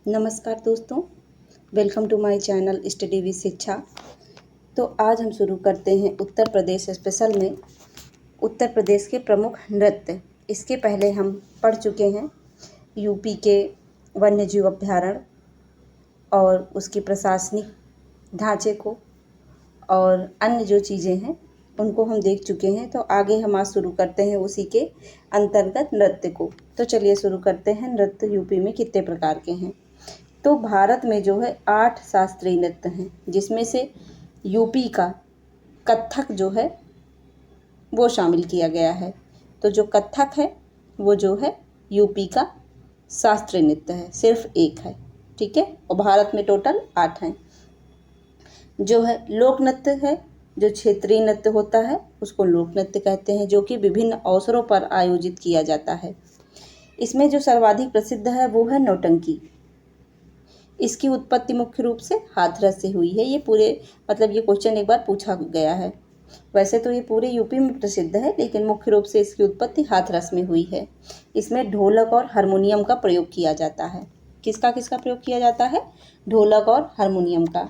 नमस्कार दोस्तों, welcome to my channel study with Shiksha. तो आज हम शुरू करते हैं उत्तर प्रदेश स्पेशल में उत्तर प्रदेश के प्रमुख नृत्य। इसके पहले हम पढ़ चुके हैं यूपी के वन्यजीव अभयारण्य और उसकी प्रशासनिक ढांचे को और अन्य जो चीज़ें हैं उनको हम देख चुके हैं। तो आगे हम आज शुरू करते हैं उसी के अंतर्गत नृत्य को। तो चलिए शुरू करते हैं। नृत्य यूपी में कितने प्रकार के हैं? तो भारत में जो है 8 शास्त्रीय नृत्य हैं, जिसमें से यूपी का कथक जो है वो शामिल किया गया है। तो जो कथक है वो जो है यूपी का शास्त्रीय नृत्य है, सिर्फ एक है, ठीक है। और भारत में टोटल 8 हैं। जो है लोक नृत्य है, जो क्षेत्रीय नृत्य होता है उसको लोक नृत्य कहते हैं, जो कि विभिन्न अवसरों पर आयोजित किया जाता है। इसमें जो सर्वाधिक प्रसिद्ध है वो है नौटंकी। इसकी उत्पत्ति मुख्य रूप से हाथरस से हुई है। ये पूरे ये क्वेश्चन एक बार पूछा गया है। वैसे तो ये पूरे यूपी में प्रसिद्ध है, लेकिन मुख्य रूप से इसकी उत्पत्ति हाथरस में हुई है। इसमें ढोलक और हारमोनियम का प्रयोग किया जाता है। किसका किसका प्रयोग किया जाता है? ढोलक और हारमोनियम का।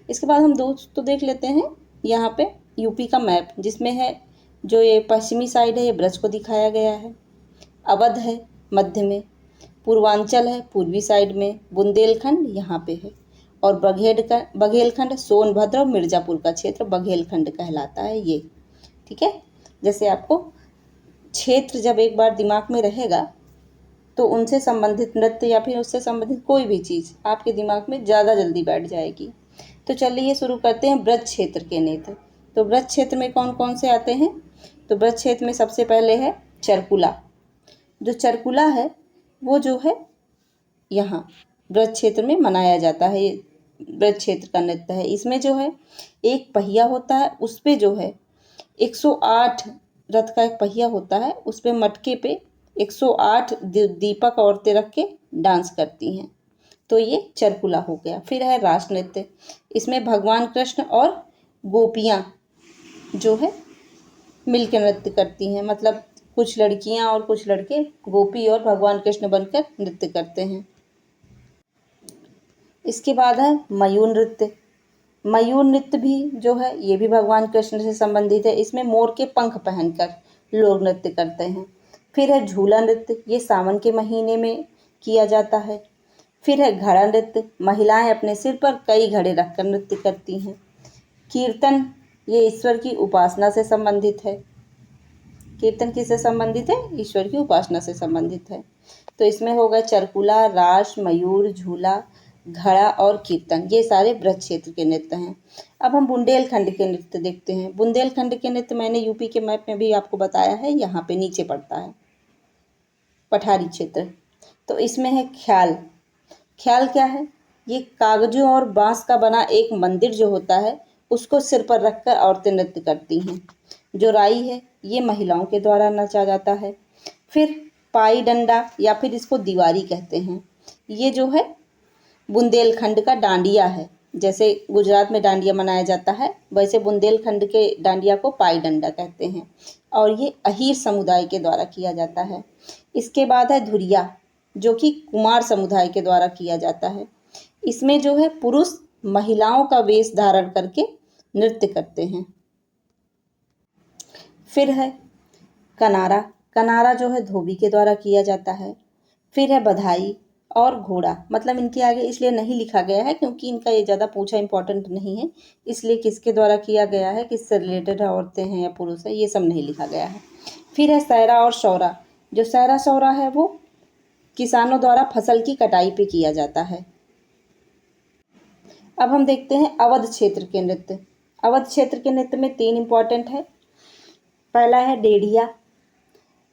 इसके बाद हम दोस्तों देख लेते हैं यहाँ पे यूपी का मैप, जिसमें है जो ये पश्चिमी साइड है ये ब्रज को दिखाया गया है, अवध है मध्य में, पूर्वांचल है पूर्वी साइड में, बुंदेलखंड यहाँ पे है, और बघेलखंड सोनभद्र और मिर्ज़ापुर का क्षेत्र बघेलखंड कहलाता है ये, ठीक है। जैसे आपको क्षेत्र जब एक बार दिमाग में रहेगा तो उनसे संबंधित नृत्य या फिर उससे संबंधित कोई भी चीज़ आपके दिमाग में ज़्यादा जल्दी बैठ जाएगी। तो चलिए शुरू करते हैं ब्रज क्षेत्र के नृत्य। तो ब्रज क्षेत्र में कौन कौन से आते हैं? तो ब्रज क्षेत्र में सबसे पहले है चरकुला। जो चरकुला है वो जो है यहाँ ब्रज क्षेत्र में मनाया जाता है। ये ब्रज क्षेत्र का नृत्य है। इसमें जो है एक पहिया होता है, उस पे जो है 108 रथ का एक पहिया होता है, उस पे मटके पे 108 दीपक औरतें रख के डांस करती हैं। तो ये चरकुला हो गया। फिर है रास नृत्य। इसमें भगवान कृष्ण और गोपियाँ जो है मिलकर नृत्य करती हैं, कुछ लड़कियां और कुछ लड़के गोपी और भगवान कृष्ण बनकर नृत्य करते हैं। इसके बाद है मयूर नृत्य। मयूर नृत्य भी जो है ये भी भगवान कृष्ण से संबंधित है। इसमें मोर के पंख पहनकर लोग नृत्य करते हैं। फिर है झूला नृत्य, ये सावन के महीने में किया जाता है। फिर है घड़ा नृत्य, महिलाएं अपने सिर पर कई घड़े रखकर नृत्य करती हैं। कीर्तन, ये ईश्वर की उपासना से संबंधित है। कीर्तन किससे संबंधित है? ईश्वर की उपासना से संबंधित है। तो इसमें होगा चरकुला, रास, मयूर, झूला, घड़ा और कीर्तन, ये सारे ब्रज क्षेत्र के नृत्य हैं। अब हम बुंदेलखंड के नृत्य देखते हैं। बुंदेलखंड के नृत्य मैंने यूपी के मैप में भी आपको बताया है, यहाँ पे नीचे पड़ता है पठारी क्षेत्र। तो इसमें है ख्याल। ख्याल क्या है? ये कागजों और बांस का बना एक मंदिर जो होता है उसको सिर पर रखकर औरतें नृत्य करती हैं। जो राई है ये महिलाओं के द्वारा नाचा जाता है। फिर पाई डंडा या फिर इसको दीवारी कहते हैं, ये जो है बुंदेलखंड का डांडिया है। जैसे गुजरात में डांडिया मनाया जाता है, वैसे बुंदेलखंड के डांडिया को पाई डंडा कहते हैं, और ये अहीर समुदाय के द्वारा किया जाता है। इसके बाद है धुरिया, जो कि कुमार समुदाय के द्वारा किया जाता है। इसमें जो है पुरुष महिलाओं का वेश धारण करके नृत्य करते हैं। फिर है कनारा। कनारा जो है धोबी के द्वारा किया जाता है। फिर है बधाई और घोड़ा, इनके आगे इसलिए नहीं लिखा गया है क्योंकि इनका ये ज़्यादा पूछा इंपॉर्टेंट नहीं है, इसलिए किसके द्वारा किया गया है, किससे रिलेटेड है, औरतें हैं या पुरुष है, ये सब नहीं लिखा गया है। फिर है सैरा और सौरा। जो सैरा सौरा है वो किसानों द्वारा फसल की कटाई पे किया जाता है। अब हम देखते हैं अवध क्षेत्र के नृत्य। अवध क्षेत्र के नृत्य में 3 इंपॉर्टेंट है। पहला है डेढ़िया।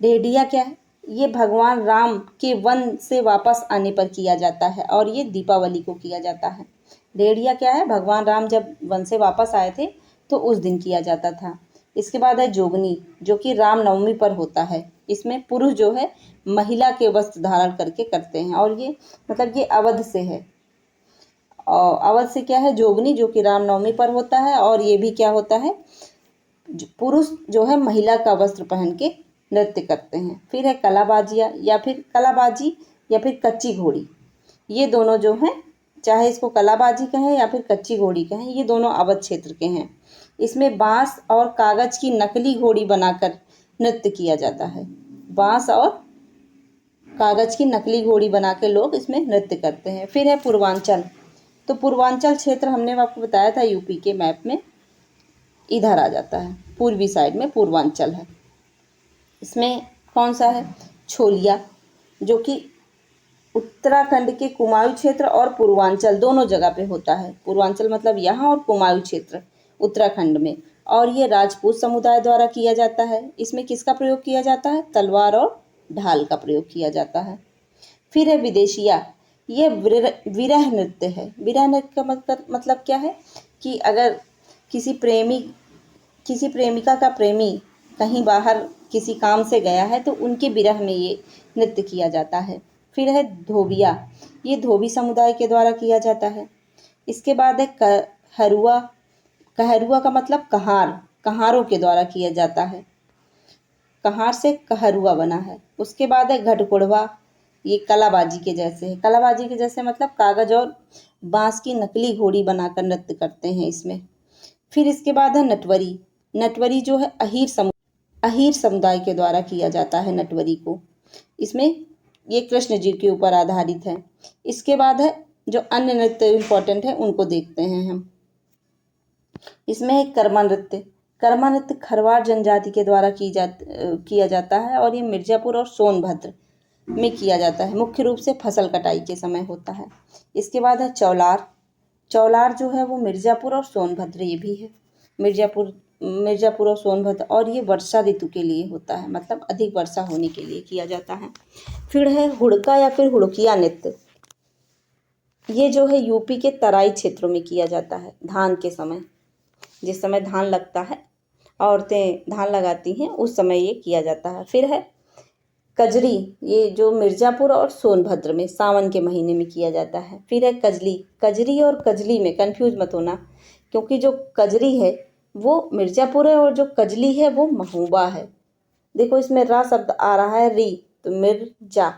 डेढ़िया क्या है? ये भगवान राम के वन से वापस आने पर किया जाता है और ये दीपावली को किया जाता है। डेढ़िया क्या है? भगवान राम जब वन से वापस आए थे तो उस दिन किया जाता था। इसके बाद है जोगनी, जो कि रामनवमी पर होता है। इसमें पुरुष जो है महिला के वस्त्र धारण करके करते हैं, और ये अवध से है। और अवध से क्या है? जोगनी, जो कि रामनवमी पर होता है, और ये भी क्या होता है, पुरुष जो है महिला का वस्त्र पहन के नृत्य करते हैं। फिर है कलाबाजिया या फिर कलाबाजी या फिर कच्ची घोड़ी। ये दोनों जो हैं, चाहे इसको कलाबाजी कहें या फिर कच्ची घोड़ी कहें, ये दोनों अवध क्षेत्र के हैं। इसमें बांस और कागज की नकली घोड़ी बनाकर नृत्य किया जाता है। बांस और कागज की नकली घोड़ी बना के लोग इसमें नृत्य करते हैं। फिर है पूर्वांचल। तो पूर्वांचल क्षेत्र हमने आपको बताया था यूपी के मैप में इधर आ जाता है, पूर्वी साइड में पूर्वांचल है। इसमें कौन सा है? छोलिया, जो कि उत्तराखंड के कुमाऊं क्षेत्र और पूर्वांचल दोनों जगह पे होता है। पूर्वांचल मतलब यहाँ और कुमाऊं क्षेत्र उत्तराखंड में। और ये राजपूत समुदाय द्वारा किया जाता है। इसमें किसका प्रयोग किया जाता है? तलवार और ढाल का प्रयोग किया जाता है। फिर है विदेशिया। ये विरह नृत्य है। विरह नृत्य का मतलब क्या है कि अगर किसी प्रेमिका का प्रेमी कहीं बाहर किसी काम से गया है तो उनके विरह में ये नृत्य किया जाता है। फिर है धोबिया। ये धोबी समुदाय के द्वारा किया जाता है। इसके बाद है कहरुआ। कहरुआ का मतलब कहार, कहारों के द्वारा किया जाता है। कहार से कहरुआ बना है। उसके बाद है घटकुड़वा। ये कलाबाजी के जैसे है। कलाबाजी के जैसे मतलब कागज और बांस की नकली घोड़ी बनाकर नृत्य करते हैं इसमें। फिर इसके बाद है नटवरी। नटवरी जो है अहीर समुदाय के द्वारा किया जाता है नटवरी को। इसमें ये कृष्ण जी के ऊपर आधारित है। इसके बाद है जो अन्य नृत्य इम्पोर्टेंट है उनको देखते हैं हम। इसमें है कर्मा नृत्य। कर्मा नृत्य खरवार जनजाति के द्वारा किया जाता है और ये मिर्जापुर और सोनभद्र में किया जाता है। मुख्य रूप से फसल कटाई के समय होता है। इसके बाद है चौलार। चौलार जो है वो मिर्जापुर और सोनभद्र ये भी है। मिर्जापुर और सोनभद्र, और ये वर्षा ऋतु के लिए होता है, मतलब अधिक वर्षा होने के लिए किया जाता है। फिर है हुड़का या फिर हुड़किया नृत्य। ये जो है यूपी के तराई क्षेत्रों में किया जाता है। धान के समय, जिस समय धान लगता है, औरतें धान लगाती हैं, उस समय ये किया जाता है। फिर है कजरी। ये जो मिर्जापुर और सोनभद्र में सावन के महीने में किया जाता है। फिर है कजली। कजरी और कजली में कंफ्यूज मत होना, क्योंकि जो कजरी है वो मिर्जापुर है और जो कजली है वो महोबा है। देखो इसमें रा शब्द आ रहा है, री, तो मिर्जा,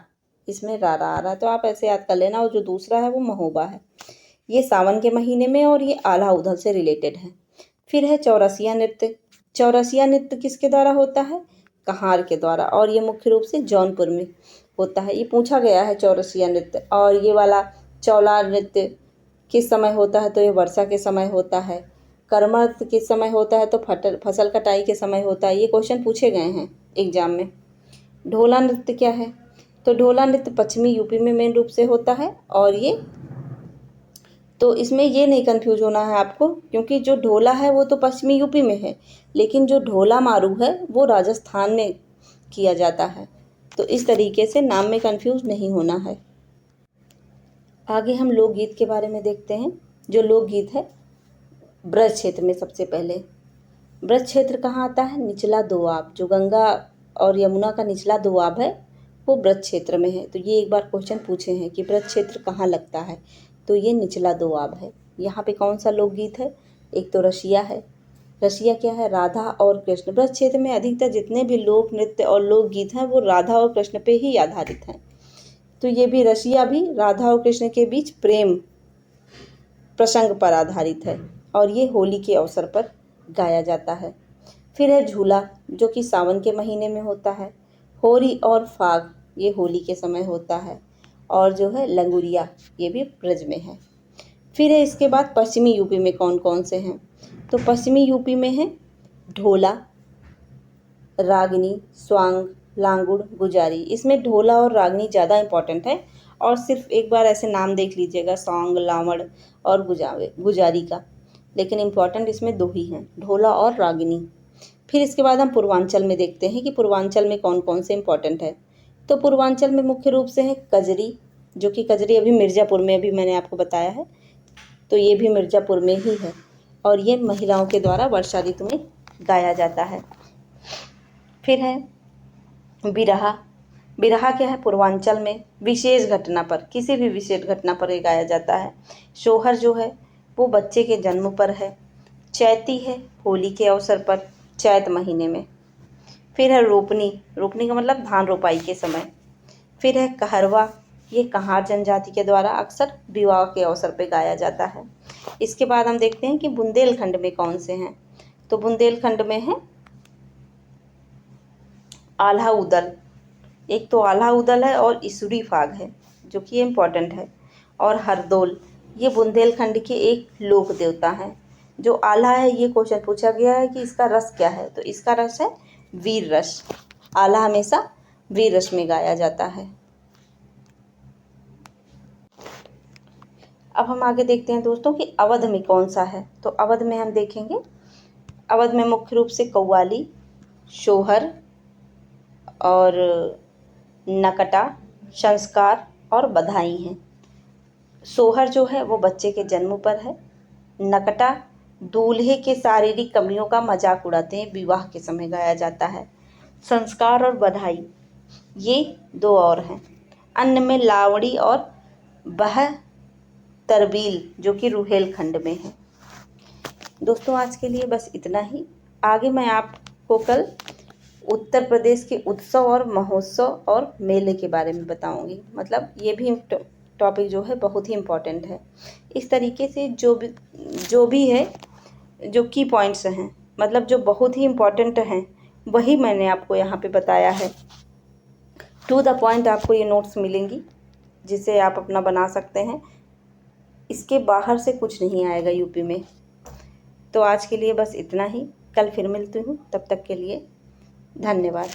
इसमें रा आ रहा है, तो आप ऐसे याद कर लेना। और जो दूसरा है वो महोबा है। ये सावन के महीने में और ये आल्हा उधल से रिलेटेड है। फिर है चौरसिया नृत्य। चौरसिया नृत्य किसके द्वारा होता है? कहार के द्वारा, और ये मुख्य रूप से जौनपुर में होता है। ये पूछा गया है चौरसिया नृत्य। और ये वाला चौलार नृत्य किस समय होता है? तो ये वर्षा के समय होता है। कर्मा नृत्य किस समय होता है? तो फसल कटाई के समय होता है। ये क्वेश्चन पूछे गए हैं एग्जाम में। ढोला नृत्य क्या है? तो ढोला नृत्य पश्चिमी यूपी में मेन रूप से होता है। और ये तो इसमें ये नहीं कंफ्यूज होना है आपको, क्योंकि जो ढोला है वो तो पश्चिमी यूपी में है, लेकिन जो ढोला मारू है वो राजस्थान में किया जाता है। तो इस तरीके से नाम में कंफ्यूज नहीं होना है। आगे हम लोकगीत के बारे में देखते हैं। जो लोकगीत है ब्रज क्षेत्र में, सबसे पहले ब्रज क्षेत्र कहाँ आता है? निचला दोआब। जो गंगा और यमुना का निचला दोआब है वो ब्रज क्षेत्र में है। तो ये एक बार क्वेश्चन पूछे हैं कि ब्रज क्षेत्र कहाँ लगता है, तो ये निचला दोआब है। यहाँ पे कौन सा लोकगीत है? एक तो रसिया है। रसिया क्या है? राधा और कृष्ण। ब्रज क्षेत्र में अधिकतर जितने भी लोक नृत्य और लोकगीत हैं वो राधा और कृष्ण पे ही आधारित हैं। तो ये भी रसिया भी राधा और कृष्ण के बीच प्रेम प्रसंग पर आधारित है, और ये होली के अवसर पर गाया जाता है। फिर है झूला, जो कि सावन के महीने में होता है। होरी और फाग, ये होली के समय होता है। और जो है लंगुरिया, ये भी ब्रज में है। फिर है इसके बाद पश्चिमी यूपी में कौन कौन से हैं? तो पश्चिमी यूपी में है ढोला, रागनी, स्वांग, लांगुड़, गुजारी। इसमें ढोला और रागनी ज़्यादा इम्पॉर्टेंट है, और सिर्फ एक बार ऐसे नाम देख लीजिएगा, सौंग, लावड़ और गुजारी का, लेकिन इम्पॉर्टेंट इसमें दो ही हैं, ढोला और रागिनी। फिर इसके बाद हम पूर्वांचल में देखते हैं कि पूर्वांचल में कौन कौन से इम्पॉर्टेंट है। तो पूर्वांचल में मुख्य रूप से है कजरी, जो कि कजरी अभी मिर्ज़ापुर में, अभी मैंने आपको बताया है, तो ये भी मिर्ज़ापुर में ही है। और ये महिलाओं के द्वारा वर्षा ऋतु में गाया जाता है। फिर है बिरहा। बिरहा क्या है? पूर्वांचल में विशेष घटना पर, किसी भी विशेष घटना पर ये गाया जाता है। सोहर जो है वो बच्चे के जन्म पर है। चैती है होली के अवसर पर, चैत महीने में। फिर है रोपनी। रोपनी का मतलब धान रोपाई के समय। फिर है कहरवा। ये कहार जनजाति के द्वारा अक्सर विवाह के अवसर पर गाया जाता है। इसके बाद हम देखते हैं कि बुंदेलखंड में कौन से हैं। तो बुंदेलखंड में है आल्हा उदल, एक तो आल्हा उदल है और इसुरी फाग है जो कि इम्पॉर्टेंट है, और हरदोल, ये बुंदेलखंड के एक लोक देवता हैं। जो आल्हा है, ये क्वेश्चन पूछा गया है कि इसका रस क्या है, तो इसका रस है वीर रस। आल्हा हमेशा वीर रस में गाया जाता है। अब हम आगे देखते हैं दोस्तों कि अवध में कौन सा है। तो अवध में हम देखेंगे, अवध में मुख्य रूप से कव्वाली, शोहर और नकटा, संस्कार और बधाई हैं। सोहर जो है वो बच्चे के जन्म पर है। नकटा दूल्हे के शारीरिक कमियों का मजाक उड़ाते हैं, विवाह के समय गाया जाता है। संस्कार और बधाई ये दो और हैं। अन्य में लावड़ी और बह तरबील जो कि रुहेलखंड में है। दोस्तों आज के लिए बस इतना ही। आगे मैं आपको कल उत्तर प्रदेश के उत्सव और महोत्सव और मेले के बारे में बताऊंगी। मतलब ये भी टॉपिक जो है बहुत ही इम्पोर्टेंट है। इस तरीके से जो भी है, जो की पॉइंट्स हैं, मतलब जो बहुत ही इम्पोर्टेंट हैं, वही मैंने आपको यहाँ पे बताया है। टू द पॉइंट आपको ये नोट्स मिलेंगी जिसे आप अपना बना सकते हैं। इसके बाहर से कुछ नहीं आएगा यूपी में। तो आज के लिए बस इतना ही। कल फिर मिलती हूँ, तब तक के लिए धन्यवाद।